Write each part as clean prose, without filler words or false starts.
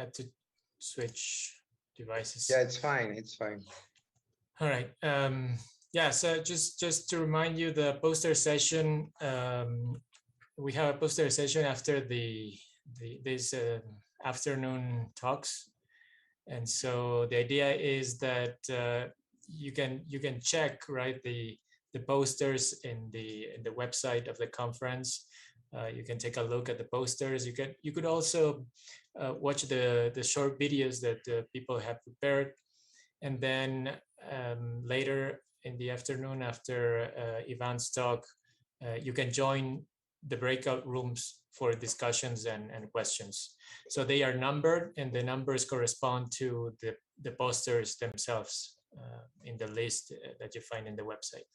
had to switch devices. Yeah, it's fine. It's fine. All right. Yeah, so just to remind you, the poster session, we have a poster session after this afternoon talks. And so the idea is that you can check, right, the posters in the website of the conference. You can take a look at the posters. You could also watch the short videos that people have prepared, and then later in the afternoon after Ivan's talk, you can join the breakout rooms for discussions and questions. So they are numbered, and the numbers correspond to the posters themselves in the list that you find in the website.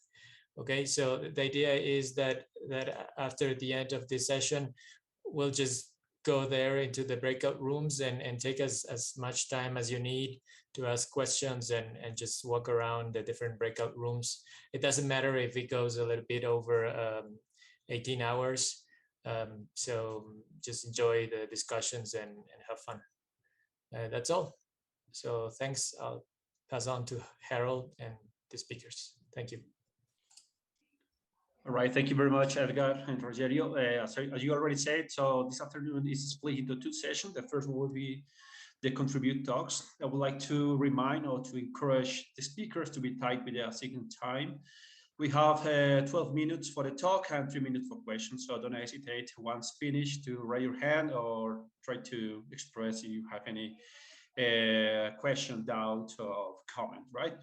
Okay, so the idea is that after the end of this session, we'll just go there into the breakout rooms and take as much time as you need to ask questions and just walk around the different breakout rooms. It doesn't matter if it goes a little bit over 18 hours. So just enjoy the discussions and have fun. That's all. So thanks. I'll pass on to Harold and the speakers. Thank you. All right, thank you very much, Edgar and Rogerio. As you already said, so this afternoon is split into two sessions. The first one will be the contribute talks. I would like to remind or to encourage the speakers to be tight with their second time. We have 12 minutes for the talk and 3 minutes for questions. So don't hesitate once finished to raise your hand or try to express if you have any question, doubt, or comment, right?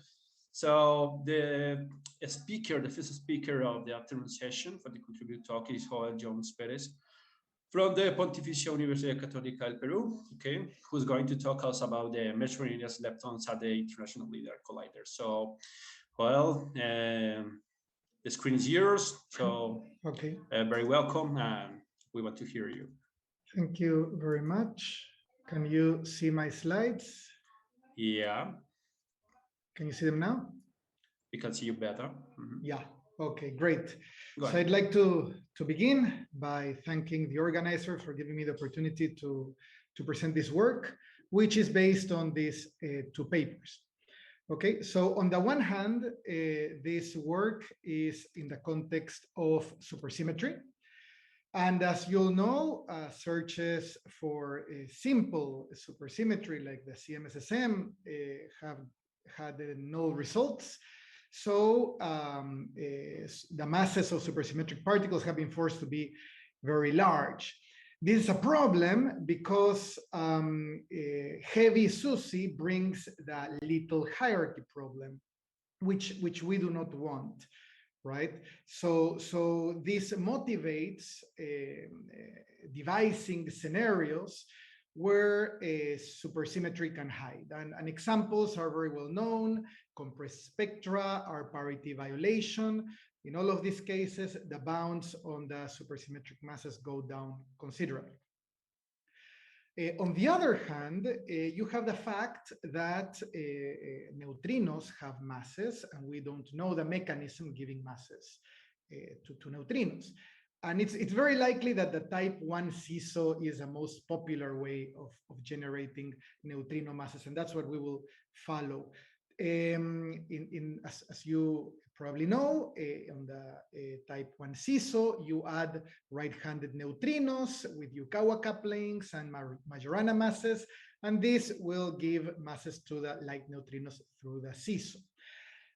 So the first speaker of the afternoon session for the contribute talk is Jones-Perez from the Pontificia Universidad Catolica del Peru, okay, who's going to talk us about the measuring the sleptons at the International Linear Collider. So, well, the screen is yours, so okay. Very welcome, and we want to hear you. Thank you very much. Can you see my slides? Yeah. Can you see them now? We can see you better. Mm-hmm. Yeah, okay, great. So I'd like to begin by thanking the organizer for giving me the opportunity to present this work, which is based on these two papers. Okay, so on the one hand, this work is in the context of supersymmetry. And as you'll know, searches for a simple supersymmetry like the CMSSM have had no results. So the masses of supersymmetric particles have been forced to be very large. This is a problem because heavy SUSY brings the little hierarchy problem, which we do not want, right? So this motivates devising scenarios where a supersymmetry can hide. And examples are very well known. Compressed spectra are parity violation. In all of these cases, the bounds on the supersymmetric masses go down considerably. On the other hand, you have the fact that neutrinos have masses, and we don't know the mechanism giving masses to neutrinos. And it's very likely that the type 1 CISO is the most popular way of generating neutrino masses, and that's what we will follow. As you probably know, on the type 1 CISO, you add right-handed neutrinos with Yukawa couplings and Majorana masses, and this will give masses to the light neutrinos through the CISO.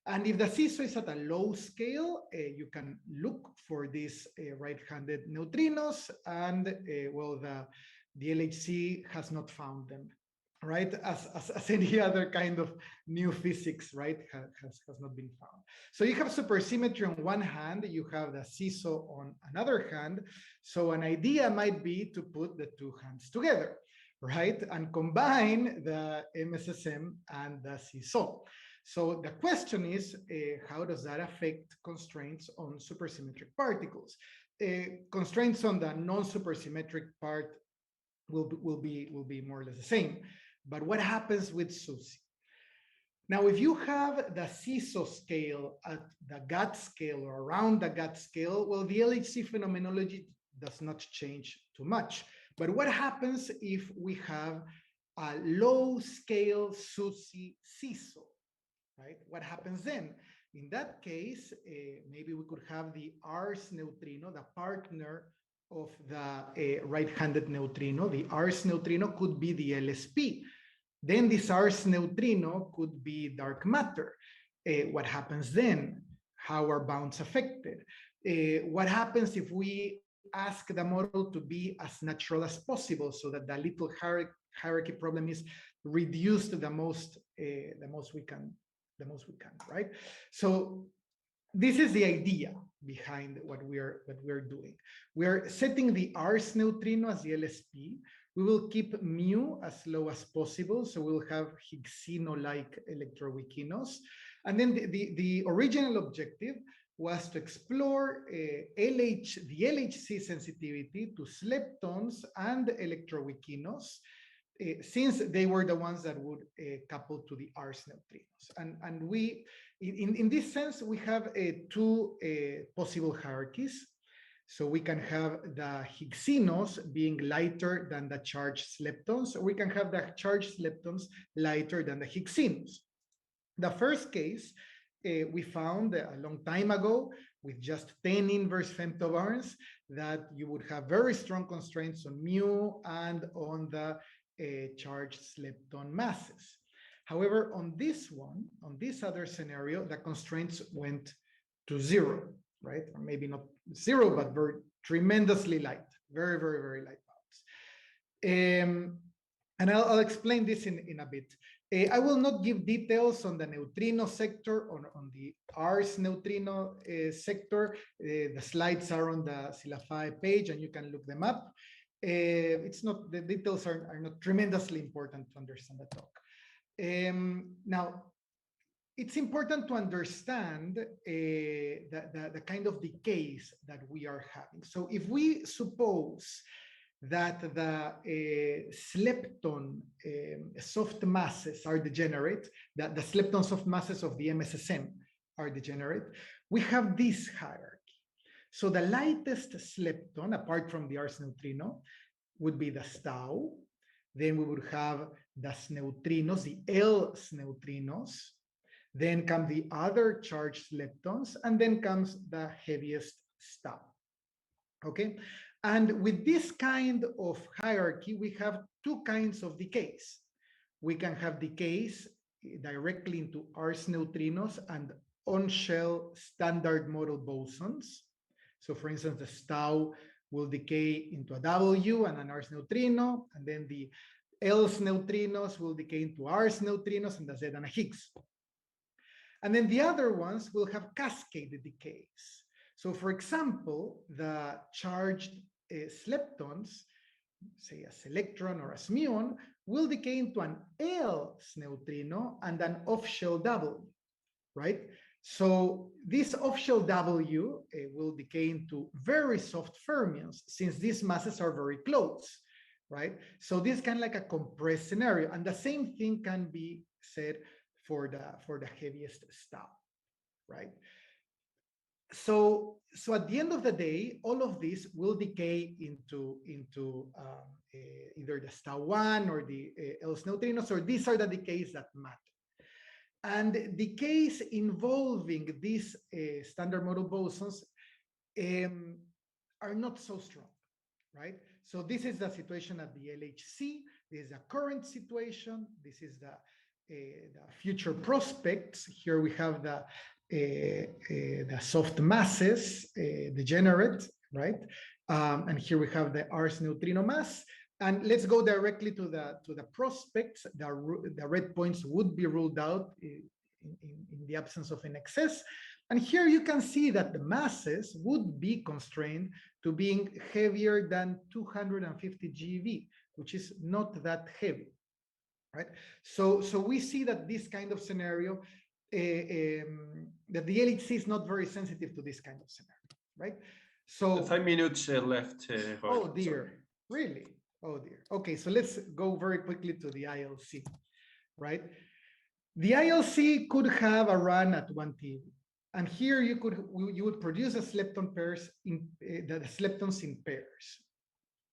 And if the CISO is at a low scale, you can look for these right-handed neutrinos, and well, the LHC has not found them, right? As any other kind of new physics, right, has not been found. So you have supersymmetry on one hand, you have the CISO on another hand. So an idea might be to put the two hands together, right, and combine the MSSM and the CISO. So the question is, how does that affect constraints on supersymmetric particles? Constraints on the non-supersymmetric part will be more or less the same. But what happens with SUSY? Now, if you have the CISO scale at the GATT scale or around the GATT scale, well, the LHC phenomenology does not change too much. But what happens if we have a low-scale SUSY CISO, right? What happens then? In that case, maybe we could have the ars neutrino, the partner of the right-handed neutrino. The ars neutrino could be the LSP. Then this ars neutrino could be dark matter. What happens then? How are bounds affected? What happens if we ask the model to be as natural as possible so that the little hierarchy problem is reduced the most we can, right? So this is the idea behind what we're doing. We are setting the ars neutrino as the LSP. We will keep mu as low as possible, so we'll have Higgsino-like electroweakinos. And then the original objective was to explore the LHC sensitivity to sleptons and electroweakinos, since they were the ones that would couple to the ars neutrinos. And we, in this sense, we have two possible hierarchies. So we can have the Higsinos being lighter than the charged sleptons, or we can have the charged sleptons lighter than the Higsinos. The first case we found a long time ago with just 10 inverse femtobarns that you would have very strong constraints on mu and on the charged slepton masses. However, on this one, on this other scenario, the constraints went to 0, right? Or maybe not 0, but very tremendously light, very, very, very light bounds. And I'll explain this in a bit. I will not give details on the neutrino sector, on the ars neutrino sector. The slides are on the SILAFAE page, and you can look them up. It's not, the details are not tremendously important to understand the talk. Now, it's important to understand the kind of decays that we are having. So if we suppose that the slepton soft masses are degenerate, that the slepton soft masses of the MSSM are degenerate, we have this hierarchy. So the lightest slepton, apart from the ars neutrino, would be the STAU. Then we would have the neutrinos, the L's neutrinos. Then come the other charged leptons, and then comes the heaviest STAU. Okay? And with this kind of hierarchy, we have two kinds of decays. We can have decays directly into ars neutrinos and on-shell standard model bosons. So for instance, the STAU will decay into a W and an ars neutrino, and then the L's neutrinos will decay into ars neutrinos and the Z and a Higgs. And then the other ones will have cascaded decays. So for example, the charged sleptons, say a selectron or a muon, will decay into an L's neutrino and an off-shell W, right? So this off-shell W will decay into very soft fermions, since these masses are very close, right? So this is kind of like a compressed scenario, and the same thing can be said for the heaviest STAU, right? So at the end of the day, all of this will decay into either the STAU1 or the L's neutrinos, or these are the decays that matter. And decays involving these standard model bosons are not so strong, right? So this is the situation at the LHC. This is the current situation. This is the future prospects. Here we have the soft masses, degenerate, right? And here we have the ars neutrino mass. And let's go directly to the prospects. The red points would be ruled out in the absence of an excess. And here you can see that the masses would be constrained to being heavier than 250 GeV, which is not that heavy, right? So we see that this kind of scenario, that the LHC is not very sensitive to this kind of scenario, right? So 5 minutes left. Oh dear, really? Oh dear. Okay, so let's go very quickly to the ILC, right? The ILC could have a run at 1 TeV, and here you would produce a slepton pairs in the sleptons in pairs.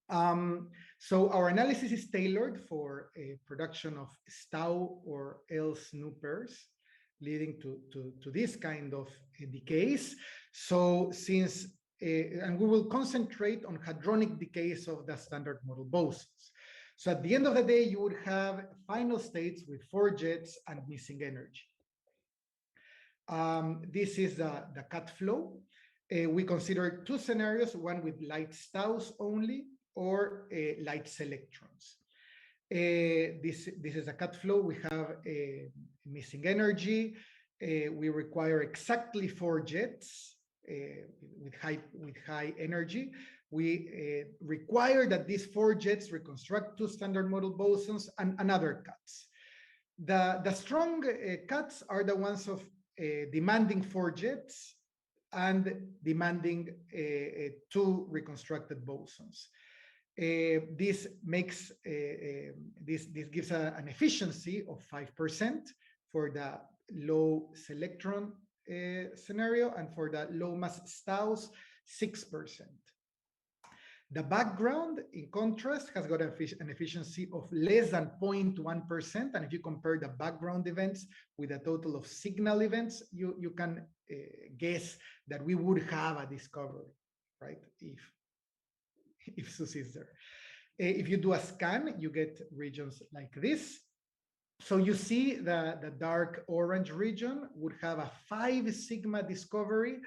So our analysis is tailored for a production of Stau or L-SNU pairs, leading to this kind of decays. So since, and we will concentrate on hadronic decays of the standard model bosons. So at the end of the day, you would have final states with 4 jets and missing energy. This is the catflow. We consider 2 scenarios, one with light Staus only, or light selectrons. This is a catflow. We have missing energy. We require exactly 4 jets with high energy. We require that these 4 jets reconstruct 2 standard model bosons and other cuts. The strong cuts are the ones of demanding 4 jets and demanding 2 reconstructed bosons. This makes this gives an efficiency of 5% for the low selectron scenario, and for the low mass Staus 6%. The background, in contrast, has got an efficiency of less than 0.1%. And if you compare the background events with a total of signal events, you can guess that we would have a discovery, right? If SUS is there. If you do a scan, you get regions like this. So you see the dark orange region would have a 5 sigma discovery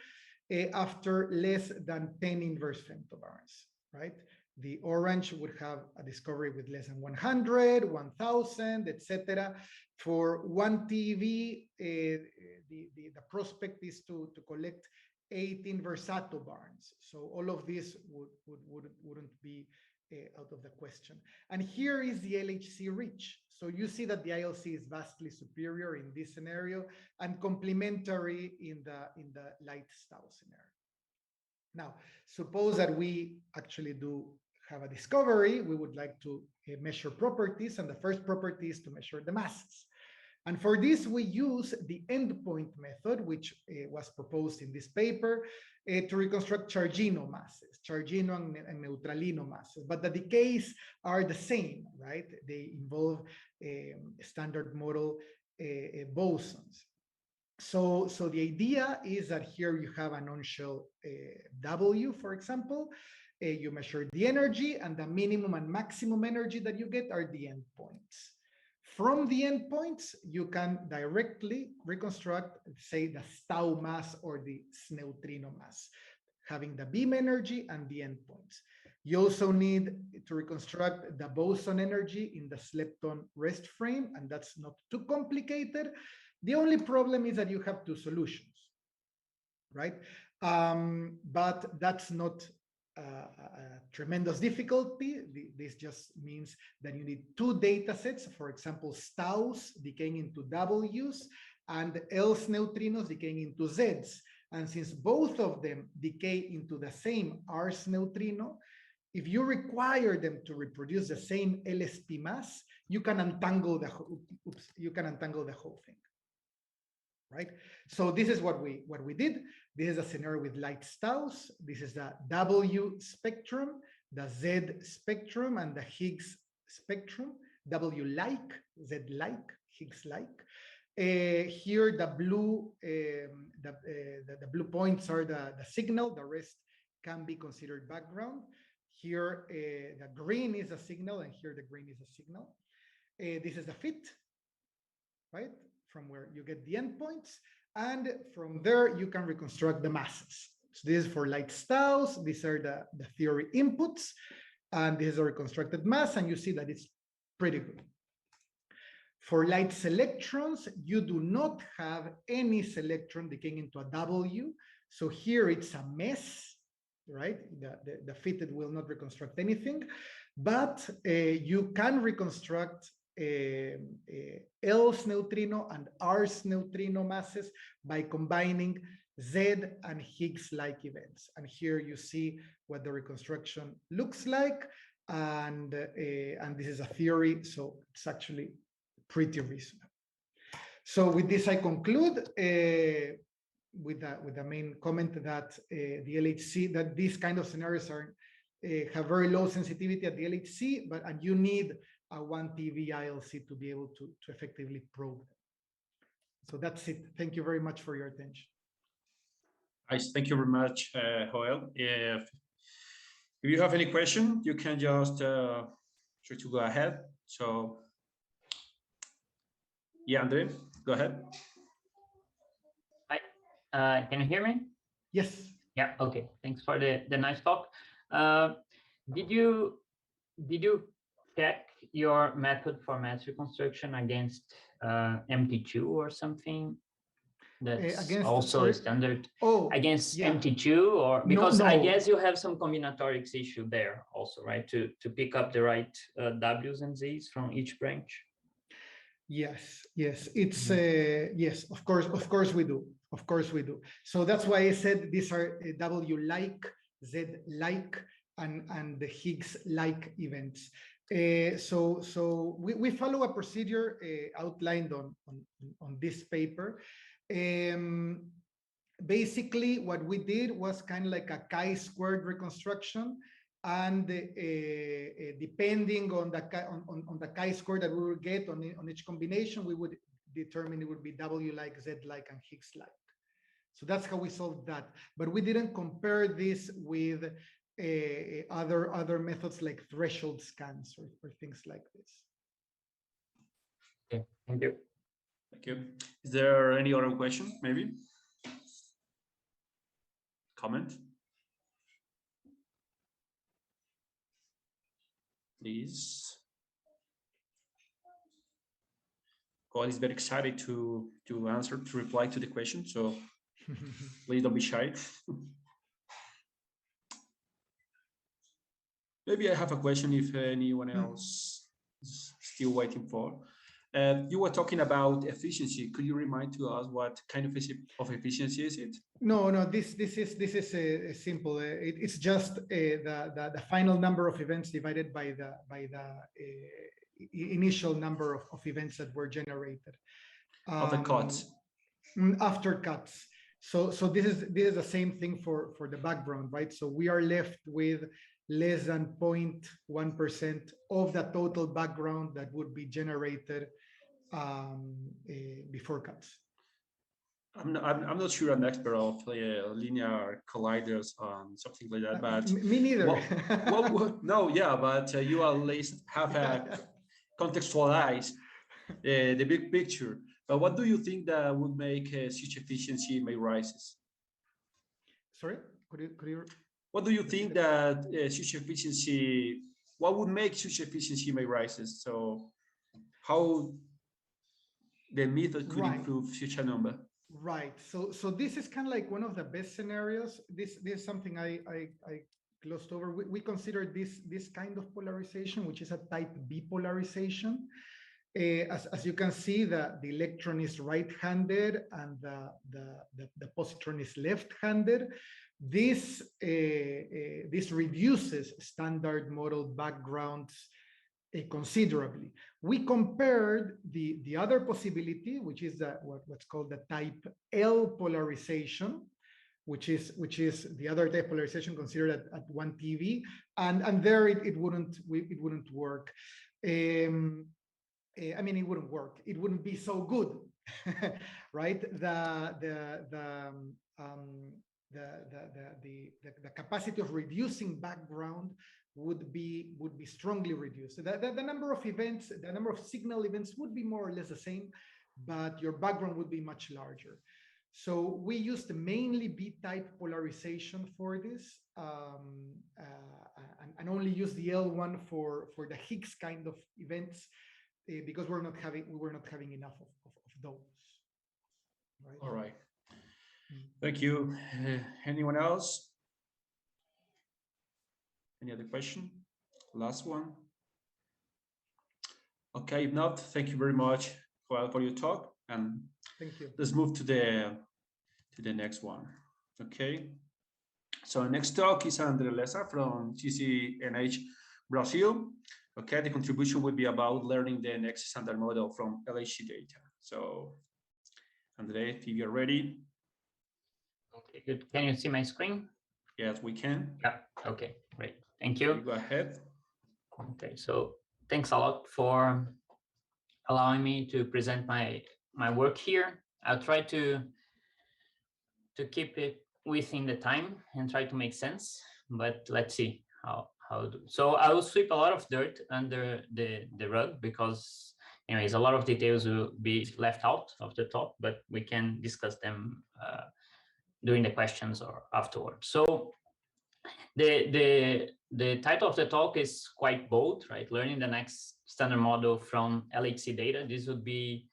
after less than 10 inverse femtobarons, right? The orange would have a discovery with less than 100, 1000, etc. For 1 TeV, the prospect is to collect 8 inverse attobarns. So all of this wouldn't be out of the question. And here is the LHC reach. So you see that the ILC is vastly superior in this scenario and complementary in the light Stau scenario. Now, suppose that we actually do have a discovery. We would like to measure properties, and the first property is to measure the masses. And for this, we use the endpoint method, which was proposed in this paper, to reconstruct Chargino masses, Chargino and Neutralino masses. But the decays are the same, right? They involve standard model bosons. So the idea is that here you have a non-shell W, for example. You measure the energy, and the minimum and maximum energy that you get are the endpoints. From the endpoints, you can directly reconstruct, say, the Stau mass or the neutrino mass, having the beam energy and the endpoints. You also need to reconstruct the boson energy in the slepton rest frame, and that's not too complicated. The only problem is that you have 2 solutions, right? But that's not a tremendous difficulty. This just means that you need 2 data sets, for example, Staus decaying into Ws and else neutrinos decaying into Zs. And since both of them decay into the same Rs neutrino, if you require them to reproduce the same LSP mass, you can untangle the whole thing. Right? So this is what we did. This is a scenario with light Staus. This is the W spectrum, the Z spectrum, and the Higgs spectrum. W-like, Z-like, Higgs-like. Here the blue the blue points are the signal. The rest can be considered background. Here the green is a signal, and here the green is a signal. This is the fit, right? From where you get the endpoints, and from there you can reconstruct the masses. So this is for light Staus. These are the theory inputs, and this is a reconstructed mass, and you see that it's pretty good. For light selectrons, you do not have any selectron decaying into a W. So here it's a mess, right? The fitted will not reconstruct anything, but you can reconstruct else neutrino and Rs neutrino masses by combining Z and Higgs-like events. And here you see what the reconstruction looks like, and this is a theory, so it's actually pretty reasonable. So with this, I conclude with the main comment that the LHC, that these kind of scenarios are have very low sensitivity at the LHC, and you need a 1 TeV ILC to be able to effectively probe them. So that's it. Thank you very much for your attention. Nice. Thank you very much, Joel. If you have any question, you can just try to go ahead. So, yeah, Andre, go ahead. Hi, can you hear me? Yes. Yeah. Okay. Thanks for the nice talk. Did you check your method for mass reconstruction against MT2 or something? That's also standard against MT2, or because I guess you have some combinatorics issue there also, right? To pick up the right W's and Z's from each branch. Yes, it's yes, of course we do. Of course we do. So that's why I said these are W-like, Z-like, and the Higgs-like events. So we follow a procedure outlined on this paper. Basically, what we did was kind of like a chi-squared reconstruction, and depending on the chi-square that we will get on each combination, we would determine it would be W-like, Z-like, and Higgs-like. So that's how we solved that. But we didn't compare this with other methods like threshold scans or things like this. Okay, thank you. Thank you. Is there any other question, maybe? Comment? Please. God is very excited to answer, to reply to the question, so please don't be shy. Maybe I have a question if anyone else is still waiting for. You were talking about efficiency. Could you remind to us what kind of efficiency is it? No. This is simple. It's just the final number of events divided by the initial number of events that were generated. Of the cuts. After cuts. So this is the same thing for the background, right? So we are left with less than 0.1% of the total background that would be generated before cuts. I'm not sure I'm an expert of linear colliders and something like that, but me neither. No, yeah, but you at least have a contextualize the big picture. But what do you think that would make switch efficiency rises? Sorry, could you? What do you think that switch efficiency? What would make switch efficiency rises? So, how the method could improve such a number? Right. So this is kind of like one of the best scenarios. This is something I glossed over. We consider this kind of polarization, which is a type B polarization. As you can see, the electron is right-handed and the positron is left-handed. This reduces standard model backgrounds considerably. We compared the other possibility, which is what's called the type L polarization, which is the other type polarization considered at 1 TeV, and there it wouldn't work. I mean, it wouldn't work. It wouldn't be so good, right? The capacity of reducing background would be strongly reduced. The number of events, the number of signal events would be more or less the same, but your background would be much larger. So we used mainly B-type polarization for this, and only use the L1 for the Higgs kind of events, because we were not having enough of those. Right? All right. Thank you. Anyone else? Any other question? Last one. Okay, if not, thank you very much for your talk, and thank you. Let's move to the next one. Okay. So next talk is Andre Lessa from CCNH Brazil. Okay, the contribution will be about learning the next standard model from LHC data. So, Andre, if you're ready. Okay, good. Can you see my screen? Yes, we can. Yeah. Okay, great. Thank you. Go ahead. Okay, so thanks a lot for allowing me to present my work here. I'll try to keep it within the time and try to make sense, but let's see how do. So I will sweep a lot of dirt under the rug because anyways, a lot of details will be left out of the talk, but we can discuss them during the questions or afterwards. So the title of the talk is quite bold, right? Learning the next standard model from LHC data. This would be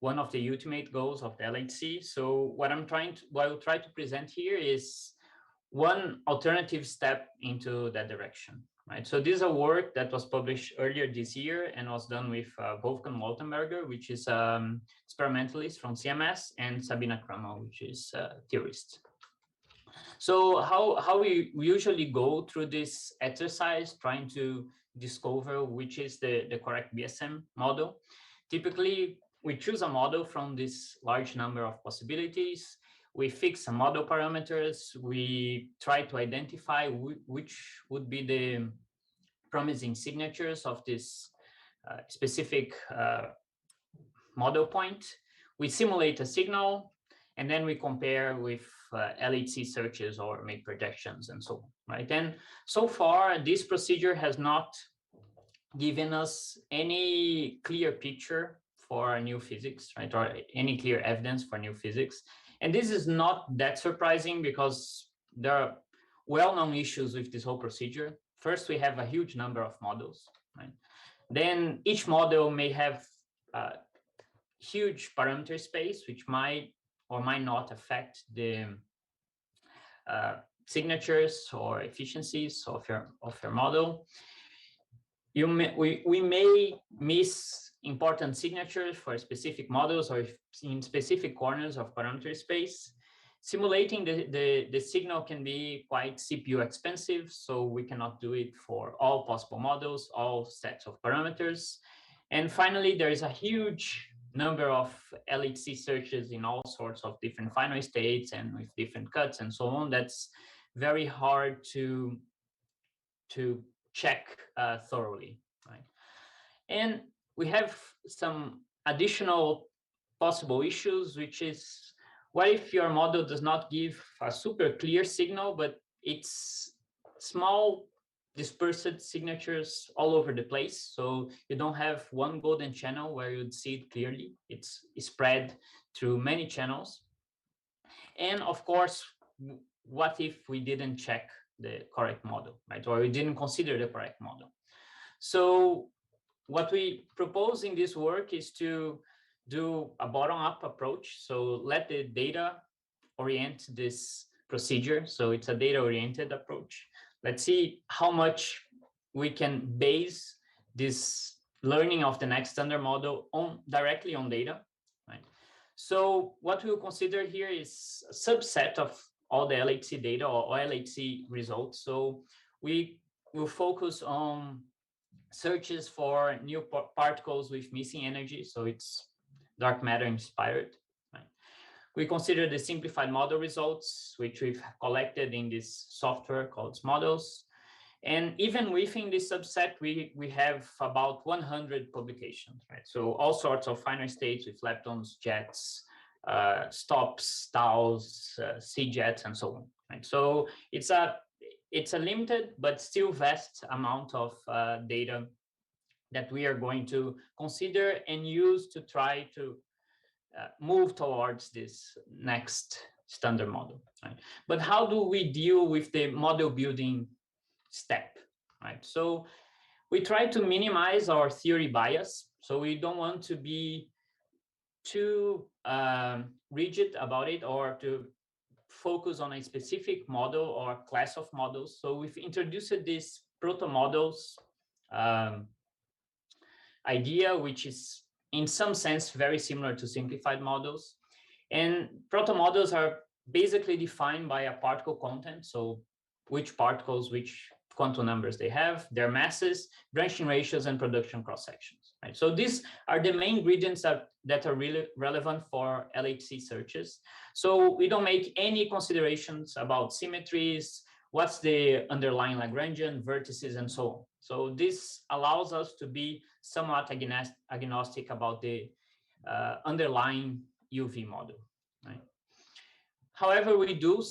one of the ultimate goals of the LHC. So what I'll try to present here is one alternative step into that direction, right? So this is a work that was published earlier this year and was done with Wolfgang Waltenberger, which is experimentalist from CMS, and Sabina Kramer, which is a theorist. So how we usually go through this exercise, trying to discover which is the correct BSM model. Typically, we choose a model from this large number of possibilities. We fix some model parameters. We try to identify which would be the promising signatures of this specific model point. We simulate a signal, and then we compare with LHC searches or make projections and so on, right? And so far, this procedure has not given us any clear picture for new physics, right? Or any clear evidence for new physics. And this is not that surprising because there are well-known issues with this whole procedure. First, we have a huge number of models, right? Then each model may have huge parameter space, which might or might not affect the signatures or efficiencies of your model. We may miss important signatures for specific models or in specific corners of parameter space. Simulating the signal can be quite CPU expensive, so we cannot do it for all possible models, all sets of parameters. And finally, there is a huge number of LHC searches in all sorts of different finite states and with different cuts and so on. That's very hard to check thoroughly, right? And we have some additional possible issues, which is, what if your model does not give a super clear signal, but it's small dispersed signatures all over the place? So you don't have one golden channel where you'd see it clearly. It's spread through many channels. And of course, what if we didn't check the correct model, right? Or we didn't consider the correct model. So what we propose in this work is to do a bottom-up approach. So let the data orient this procedure. So it's a data-oriented approach. Let's see how much we can base this learning of the next standard model directly on data, right? So what we'll consider here is a subset of all the LHC data or LHC results. So we will focus on searches for new particles with missing energy. So it's dark matter inspired, right? We consider the simplified model results, which we've collected in this software called Models. And even within this subset, we have about 100 publications, right? So all sorts of finite states with leptons, jets, stops, stalls, C-jets, and so on, right? So it's a limited but still vast amount of data that we are going to consider and use to try to move towards this next standard model, right? But how do we deal with the model building step, right? So we try to minimize our theory bias. So we don't want to be too rigid about it or to focus on a specific model or class of models. So we've introduced this Protomodels idea, which is in some sense very similar to simplified models. And Protomodels are basically defined by a particle content. So which particles, which quantum numbers they have, their masses, branching ratios, and production cross-sections, right? So these are the main ingredients that are really relevant for LHC searches. So we don't make any considerations about symmetries. what's the underlying Lagrangian, vertices, and so on. So this allows us to be somewhat agnostic about the underlying UV model. Right? However, we do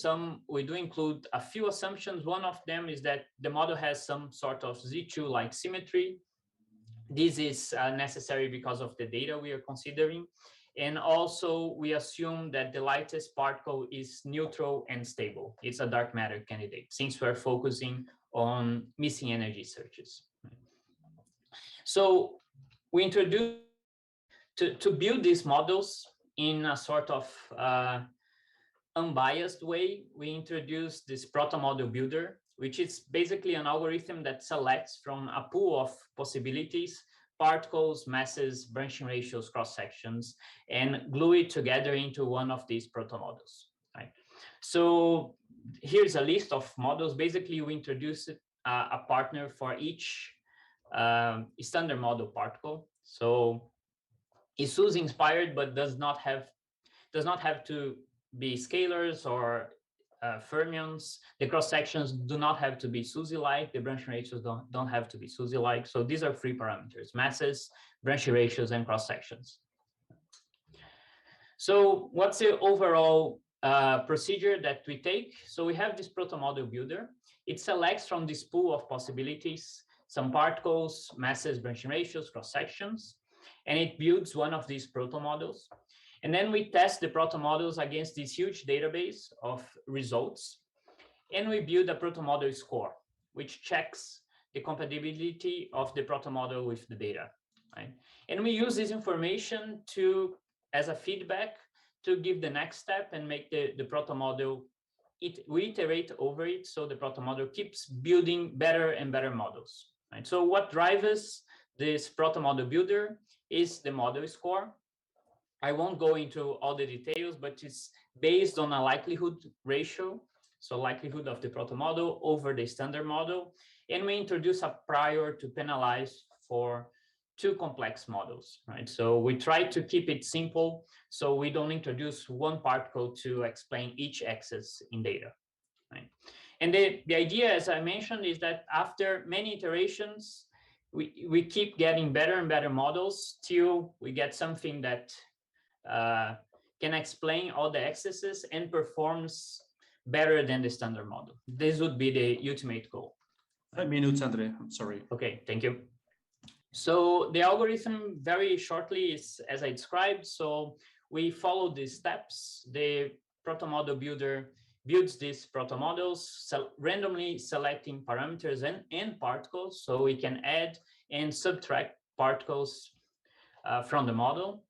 include a few assumptions. One of them is that the model has some sort of Z2-like symmetry. This is necessary because of the data we are considering. And also, we assume that the lightest particle is neutral and stable. It's a dark matter candidate, since we're focusing on missing energy searches. So we introduced, to build these models in a sort of unbiased way, we introduced this Protomodel Builder, which is basically an algorithm that selects from a pool of possibilities, particles, masses, branching ratios, cross sections, and glue it together into one of these protomodels. Right? So here's a list of models. Basically, we introduced a partner for each standard model particle. So it's SUSY inspired, but does not have to be scalars or fermions. The cross sections do not have to be SUSY-like. The branching ratios don't have to be SUSY-like. So these are free parameters: masses, branching ratios, and cross sections. So what's the overall procedure that we take? So we have this Protomodel Builder. It selects from this pool of possibilities some particles, masses, branching ratios, cross sections, and it builds one of these protomodels. And then we test the protomodels against this huge database of results. And we build a protomodel score, which checks the compatibility of the protomodel with the data. Right? And we use this information as a feedback to give the next step and make the protomodel, we iterate over it, so the protomodel keeps building better and better models. Right? So what drives this Protomodel Builder is the model score. I won't go into all the details, but it's based on a likelihood ratio, so likelihood of the protomodel over the standard model. And we introduce a prior to penalize for two complex models, right? So we try to keep it simple, so we don't introduce one particle to explain each axis in data, right? And the idea, as I mentioned, is that after many iterations, we keep getting better and better models till we get something that can explain all the axes and performs better than the standard model. This would be the ultimate goal. 5 minutes, Andre, I'm sorry. Okay, thank you. So the algorithm, very shortly, is as I described. So we follow these steps. The Protomodel Builder builds these protomodels, randomly selecting parameters and particles, so we can add and subtract particles from the model.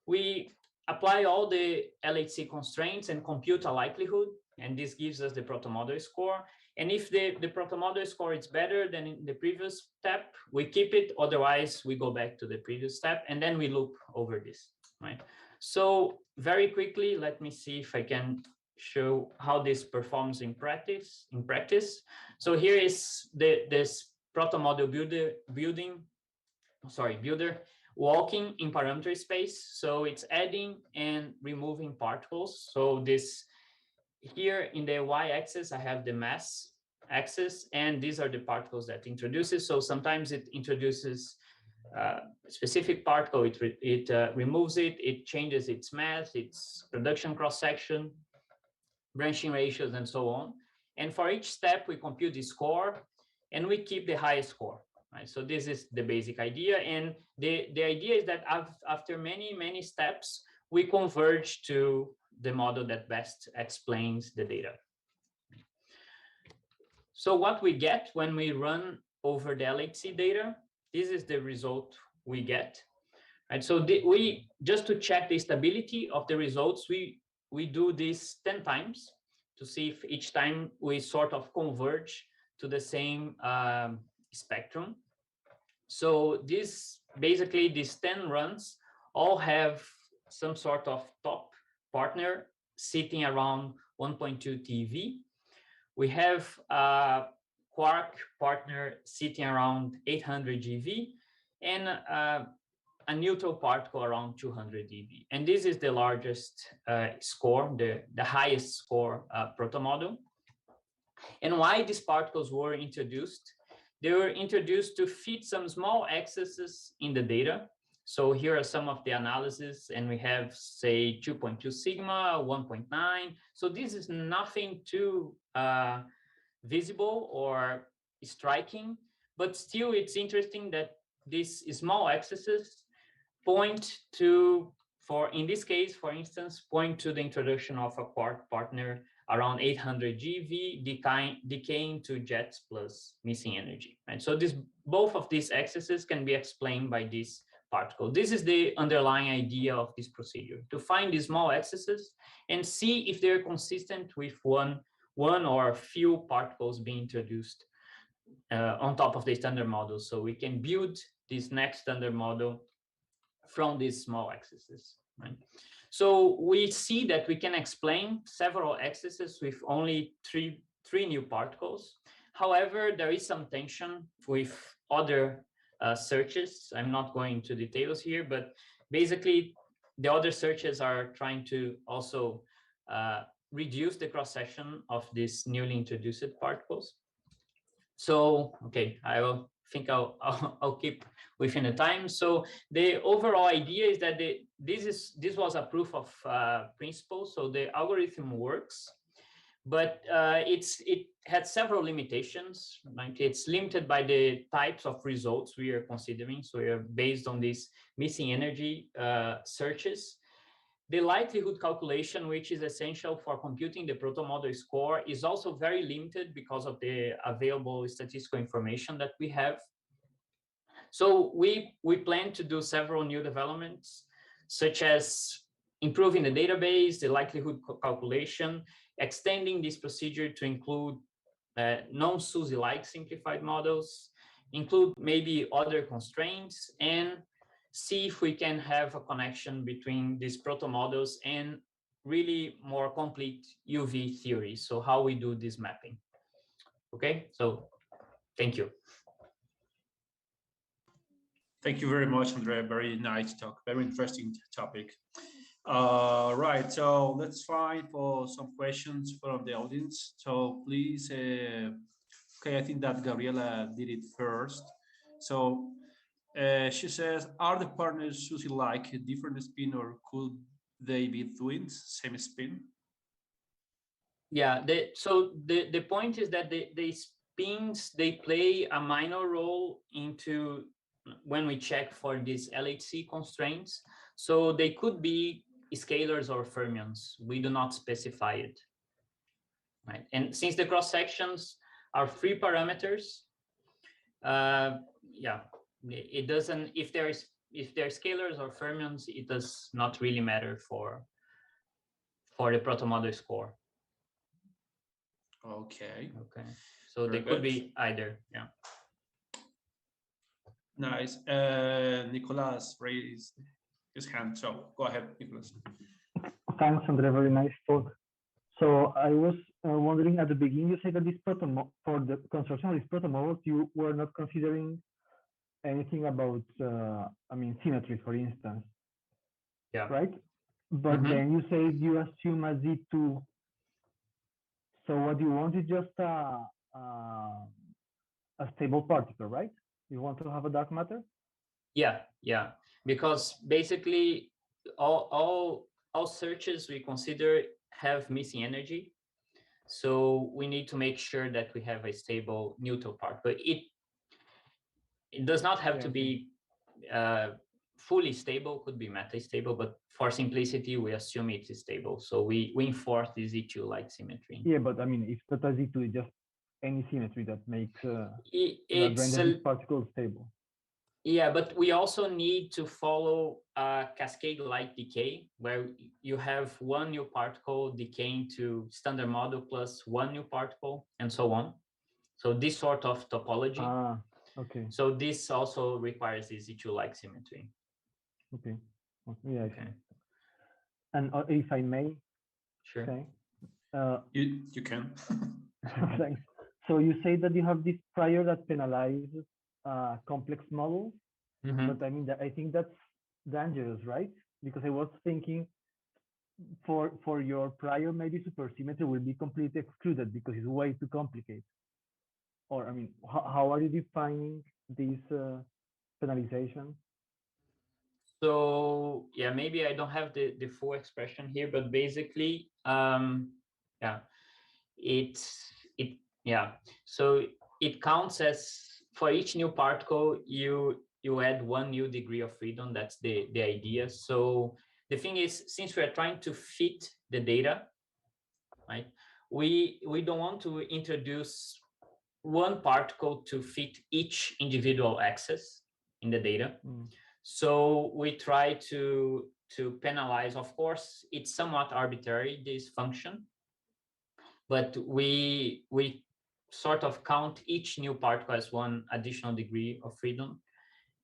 We apply all the LHC constraints and compute a likelihood, and this gives us the protomodel score. And if the protomodel score is better than in the previous step, we keep it. Otherwise, we go back to the previous step, and then we loop over this, right? So very quickly, let me see if I can show how this performs in practice. So here is this Protomodel Builder walking in parameter space. So it's adding and removing particles. So this here in the y-axis, I have the mass axis, and these are the particles that introduces. So sometimes it introduces a specific particle, it removes it, it changes its mass, its production cross-section, branching ratios, and so on. And for each step, we compute the score, and we keep the highest score. Right? So this is the basic idea. And the idea is that after many, many steps, we converge to the model that best explains the data. So what we get when we run over the LHC data, this is the result we get. Right? So we just to check the stability of the results, we do this 10 times to see if each time we sort of converge to the same spectrum. So basically these 10 runs all have some sort of top partner sitting around 1.2 TeV. We have a quark partner sitting around 800 GeV, and a neutral particle around 200 eV. And this is the largest score, the highest score protomodel. And why these particles were introduced? They were introduced to fit some small excesses in the data. So here are some of the analysis, and we have, say, 2.2 sigma, 1.9. So this is nothing too visible or striking, but still it's interesting that these small excesses point to, in this case, for instance, point to the introduction of a quark partner around 800 GeV decaying to jets plus missing energy, right? So both of these excesses can be explained by this particle. This is the underlying idea of this procedure, to find these small excesses and see if they're consistent with one or a few particles being introduced on top of the standard model. So we can build this next standard model from these small excesses, right? So we see that we can explain several excesses with only three new particles. However, there is some tension with other searches. I'm not going into details here, but basically the other searches are trying to also reduce the cross-section of these newly introduced particles. So, okay, I'll keep within the time. So the overall idea is that this was a proof of principle. So the algorithm works, but it had several limitations. Like it's limited by the types of results we are considering. So we are based on these missing energy searches. The likelihood calculation, which is essential for computing the protomodel score, is also very limited because of the available statistical information that we have. So we plan to do several new developments, such as improving the database, the likelihood calculation, extending this procedure to include non-SUSY-like simplified models, include maybe other constraints, and see if we can have a connection between these protomodels and really more complete UV theory. So how we do this mapping. Okay, so thank you. Thank you very much, Andrea. Very nice talk, very interesting topic. Right, so let's find for some questions from the audience. So please, okay, I think that Gabriela did it first. So she says, are the partners SUSY-like a different spin, or could they be twins, same spin? Yeah, so the point is that the spins, they play a minor role into when we check for these LHC constraints. So they could be scalars or fermions. We do not specify it, right? And since the cross sections are free parameters, yeah, it doesn't. If they're scalars or fermions, it does not really matter for the protomodel score. Okay. Okay. So they could be either. Yeah. Nice. Nicolas raised his hand. So go ahead, Nicolas. Thanks, Andre. Very nice talk. So I was wondering at the beginning, you said that for the construction of these protomodels, you were not considering anything about, I mean, symmetry, for instance. Yeah. Right? But then you say you assume a Z2. So what you want is just a stable particle, right? You want to have a dark matter? Yeah, yeah. Because basically all searches we consider have missing energy. So we need to make sure that we have a stable neutral part. But it does not have to be fully stable, could be metastable, but for simplicity, we assume it is stable. So we enforce the Z2-like symmetry. Yeah, but I mean, if that Z2 is just any symmetry that makes that it's renders this particle stable. Yeah, but we also need to follow a cascade-like decay, where you have one new particle decaying to standard model plus one new particle, and so on. So this sort of topology. Ah, okay. So this also requires the Z2-like symmetry. Okay. Yeah. Okay. And if I may, sure. Okay. You can. Thanks. So you say that you have this prior that penalizes complex models, but I mean, I think that's dangerous, right? Because I was thinking for your prior, maybe supersymmetry will be completely excluded because it's way too complicated. Or I mean, how are you defining this penalization? So yeah, maybe I don't have the full expression here, but basically, yeah, so it counts as, for each new particle, you add one new degree of freedom. That's the idea. So the thing is, since we are trying to fit the data, right, we don't want to introduce one particle to fit each individual axis in the data. So we try to penalize. Of course, it's somewhat arbitrary, this function, but we sort of count each new particle as one additional degree of freedom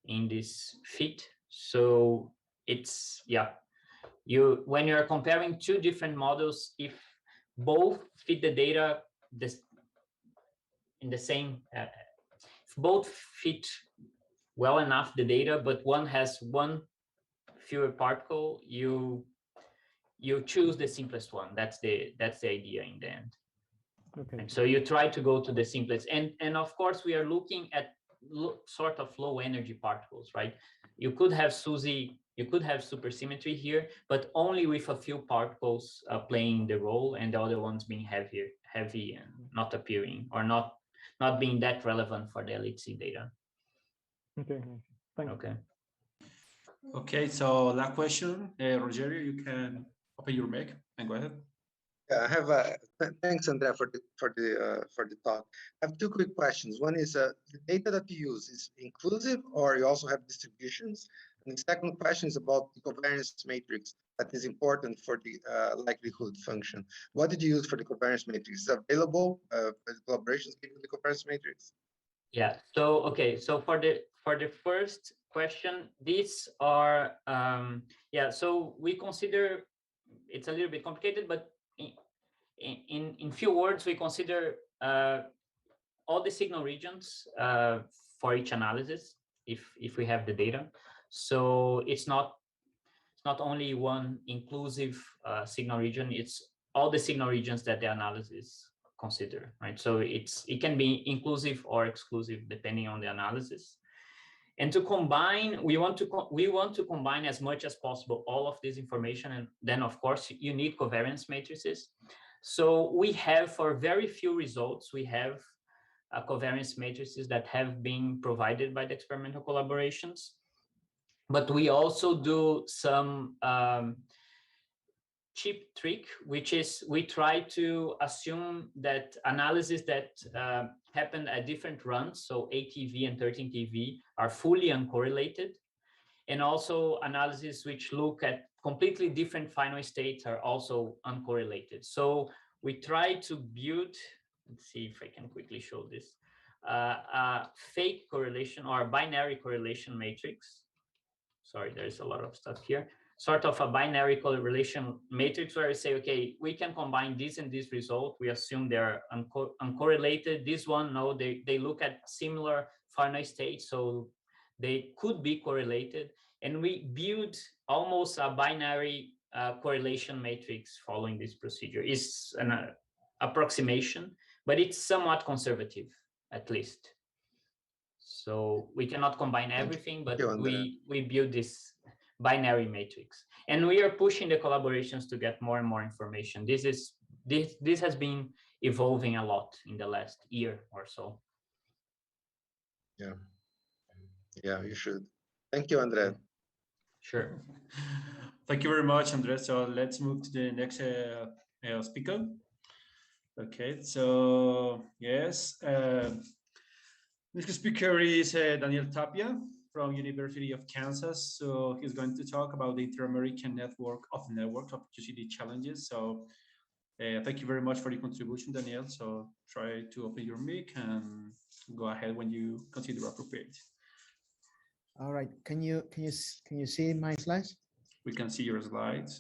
in this fit. So it's, yeah, when you're comparing two different models, if both fit the data in the same, if both fit well enough the data, but one has one fewer particle, you choose the simplest one. That's the idea in the end. Okay. And so you try to go to the simplest, and of course we are looking at sort of low energy particles, right? You could have SUSY, you could have supersymmetry here, but only with a few particles playing the role, and the other ones being heavy and not appearing, or not being that relevant for the LHC data. Okay. Thanks. Okay. Okay, so last question, Rogerio, you can open your mic and go ahead. Yeah, I have thanks, Andrea, for the talk. I have two quick questions. One is the data that you use is inclusive, or you also have distributions? And the second question is about the covariance matrix that is important for the likelihood function. What did you use for the covariance matrix? Is it available? Collaborations give you the covariance matrix? Yeah. So okay. So for the first question, these are yeah. So we consider, it's a little bit complicated, but in few words, we consider all the signal regions for each analysis if we have the data. So it's not only one inclusive signal region, it's all the signal regions that the analysis consider, right? So it can be inclusive or exclusive depending on the analysis. And to combine, we want to combine as much as possible all of this information, and then of course you need covariance matrices. So we have, for very few results, we have covariance matrices that have been provided by the experimental collaborations. But we also do some cheap trick, which is we try to assume that analysis that happen at different runs, so 8 TeV and 13 TeV, are fully uncorrelated. And also analysis which look at completely different final states are also uncorrelated. So we try to build, let's see if I can quickly show this, a fake correlation or a binary correlation matrix. Sorry, there's a lot of stuff here. Sort of a binary correlation matrix where we say, okay, we can combine this and this result. We assume they're uncorrelated. This one, no, they look at similar finite states, so they could be correlated. And we build almost a binary correlation matrix following this procedure. It's an approximation, but it's somewhat conservative, at least. So we cannot combine everything, but we build this binary matrix, and we are pushing the collaborations to get more and more information. This has been evolving a lot in the last year or so. Yeah, you should. Thank you, Andre. Sure. Thank you very much, Andre. So let's move to the next speaker. Okay, so yes, next speaker is Daniel Tapia from University of Kansas. So he's going to talk about the Inter-American network of QCD challenges. So thank you very much for the contribution, Daniel. So try to open your mic and go ahead when you consider appropriate. All right. Can you see my slides? We can see your slides.